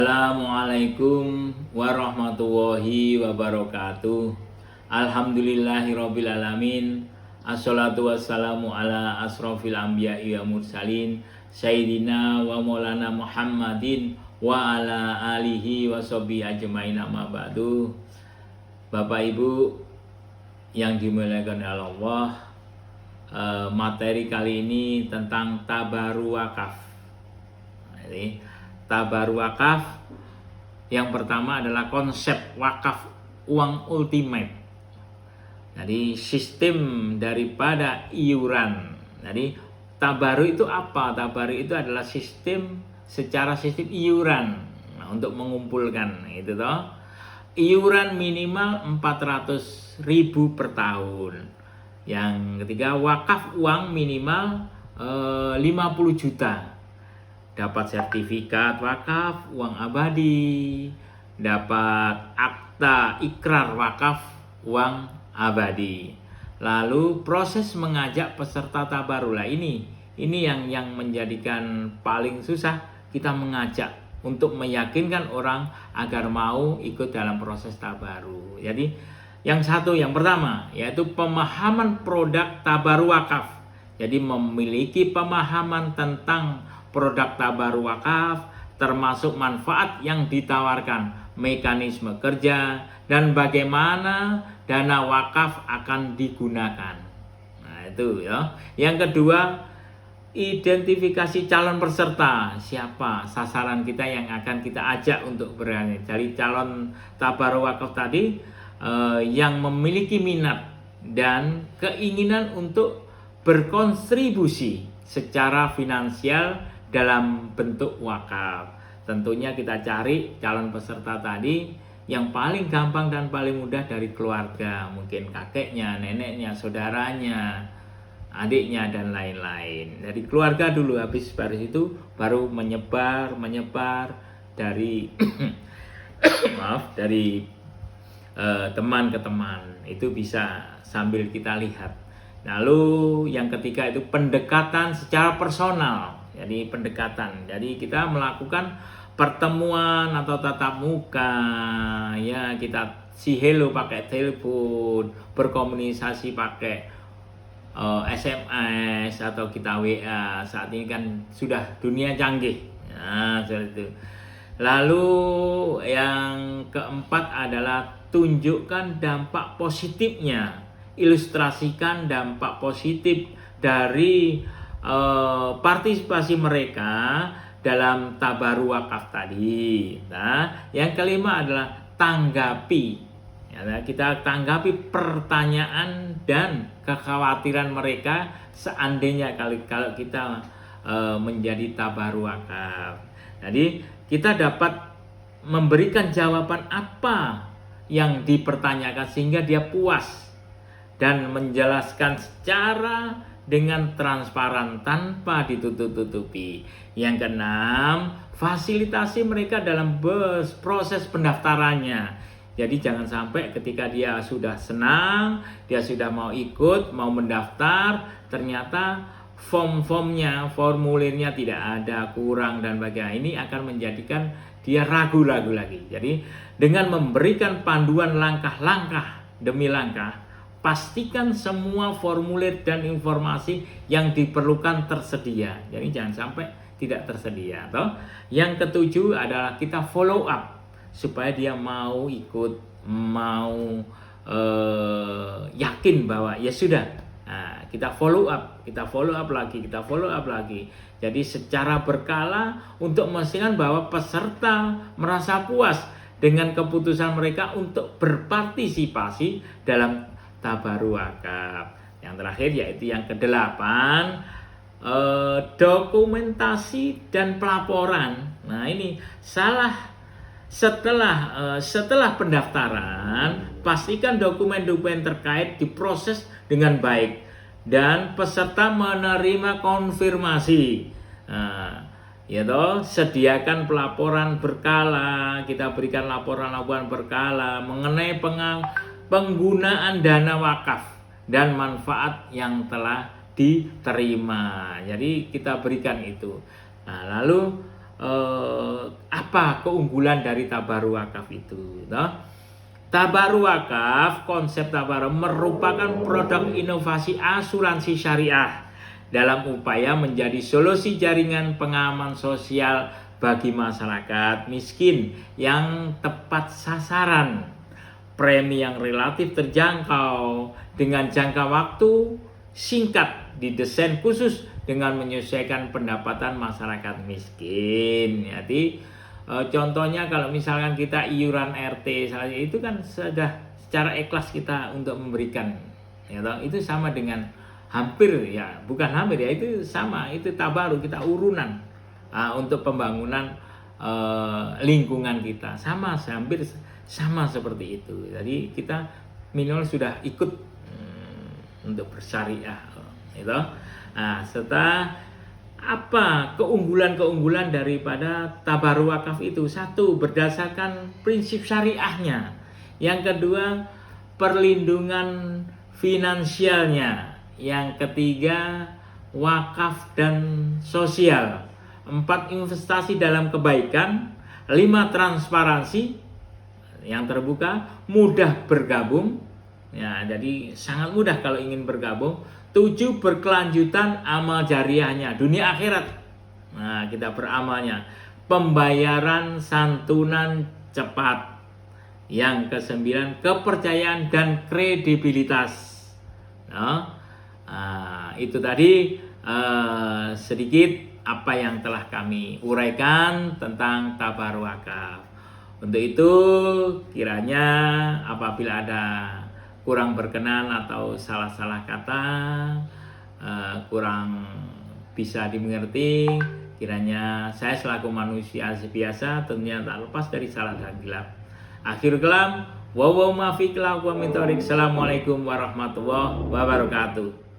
Assalamualaikum warahmatullahi wabarakatuh. Alhamdulillahirabbil alamin. Assalatu wassalamu ala asrofil anbiya'i wa mursalin Sayyidina wa maulana Muhammadin wa ala alihi wa sahbihi ajmain, amma ba'du. Bapak Ibu yang dimuliakan Allah, materi kali ini tentang tabaru wakaf. Jadi tabaru wakaf yang pertama adalah konsep wakaf uang ultimate. Jadi sistem daripada iuran. Jadi tabaru itu apa? Tabaru itu adalah sistem iuran. Nah, untuk mengumpulkan itu toh. Iuran minimal 400.000 per tahun. Yang ketiga, wakaf uang minimal 50 juta. Dapat sertifikat wakaf uang abadi, dapat akta ikrar wakaf uang abadi. Lalu proses mengajak peserta tabaru lah ini yang menjadikan paling susah. Kita mengajak untuk meyakinkan orang agar mau ikut dalam proses tabaru. Jadi yang pertama yaitu pemahaman produk tabaru wakaf. Jadi memiliki pemahaman tentang produk tabaru wakaf, termasuk manfaat yang ditawarkan, mekanisme kerja, dan bagaimana dana wakaf akan digunakan. Nah itu ya. Yang kedua, identifikasi calon peserta. Siapa sasaran kita yang akan kita ajak untuk berani. Dari calon tabaru wakaf tadi yang memiliki minat dan keinginan untuk berkontribusi secara finansial dalam bentuk wakaf. Tentunya kita cari calon peserta tadi yang paling gampang dan paling mudah dari keluarga, mungkin kakeknya, neneknya, saudaranya, adiknya, dan lain-lain. Dari keluarga dulu, habis dari itu baru menyebar dari dari teman ke teman. Itu bisa sambil kita lihat. Lalu yang ketiga itu pendekatan secara personal. Jadi pendekatan. Jadi kita melakukan pertemuan atau tatap muka, ya kita hello pakai telepon, berkomunikasi pakai SMS atau kita WA. Saat ini kan sudah dunia canggih. Nah, seperti itu. Lalu yang keempat adalah tunjukkan dampak positifnya. Ilustrasikan dampak positif dari partisipasi mereka dalam tabaru wakaf tadi. Nah, yang kelima adalah tanggapi. Ya, kita tanggapi pertanyaan dan kekhawatiran mereka seandainya kalau kita menjadi tabaru wakaf. Jadi kita dapat memberikan jawaban apa yang dipertanyakan sehingga dia puas dan menjelaskan secara dengan transparan tanpa ditutup-tutupi. Yang keenam, fasilitasi mereka dalam proses pendaftarannya. Jadi jangan sampai ketika dia sudah senang, dia sudah mau ikut, mau mendaftar, ternyata formulirnya tidak ada, kurang dan sebagainya. Ini akan menjadikan dia ragu-ragu lagi. Jadi dengan memberikan panduan langkah-langkah demi langkah, pastikan semua formulir dan informasi yang diperlukan tersedia. Jadi jangan sampai tidak tersedia. Toh? Yang ketujuh adalah kita follow up supaya dia mau ikut, mau yakin bahwa ya sudah. Nah, kita follow up lagi. Jadi secara berkala untuk memastikan bahwa peserta merasa puas dengan keputusan mereka untuk berpartisipasi dalam tabaru wakaf. Yang terakhir yaitu yang kedelapan, dokumentasi dan pelaporan. Nah ini setelah pendaftaran, pastikan dokumen-dokumen terkait diproses dengan baik dan peserta menerima konfirmasi. Nah, ya toh, sediakan pelaporan berkala. Kita berikan laporan-laporan berkala mengenai penggunaan dana wakaf dan manfaat yang telah diterima. Jadi kita berikan itu. Nah, lalu apa keunggulan dari tabaruk wakaf itu. Tabaruk wakaf, konsep tabaruk merupakan produk inovasi asuransi syariah dalam upaya menjadi solusi jaringan pengaman sosial bagi masyarakat miskin yang tepat sasaran, premi yang relatif terjangkau dengan jangka waktu singkat, didesain khusus dengan menyesuaikan pendapatan masyarakat miskin. Jadi contohnya kalau misalkan kita iuran RT saja, itu kan sudah secara ikhlas kita untuk memberikan, ya toh? Itu sama dengan hampir, ya bukan hampir ya, itu sama, itu tabaruk, kita urunan untuk pembangunan lingkungan kita, sama hampir sama seperti itu. Jadi kita minimal sudah ikut untuk bersyariah, gitu. Nah, serta apa keunggulan-keunggulan daripada tabaruk wakaf itu? Satu, berdasarkan prinsip syariahnya. Yang kedua, perlindungan finansialnya. Yang ketiga, wakaf dan sosial. 4, investasi dalam kebaikan. 5, transparansi yang terbuka, mudah bergabung. Ya, jadi sangat mudah kalau ingin bergabung. 7, berkelanjutan amal jariahnya, dunia akhirat. Nah, kita beramalnya. Pembayaran santunan cepat. Yang ke-9, kepercayaan dan kredibilitas. Itu tadi sedikit apa yang telah kami uraikan tentang tabaruk wakaf. Untuk itu, kiranya apabila ada kurang berkenan atau salah-salah kata, kurang bisa dimengerti, kiranya saya selaku manusia biasa tentunya tak lepas dari salah dan hilaf. Akhir kalam, wa ma fi Assalamualaikum warahmatullahi wabarakatuh.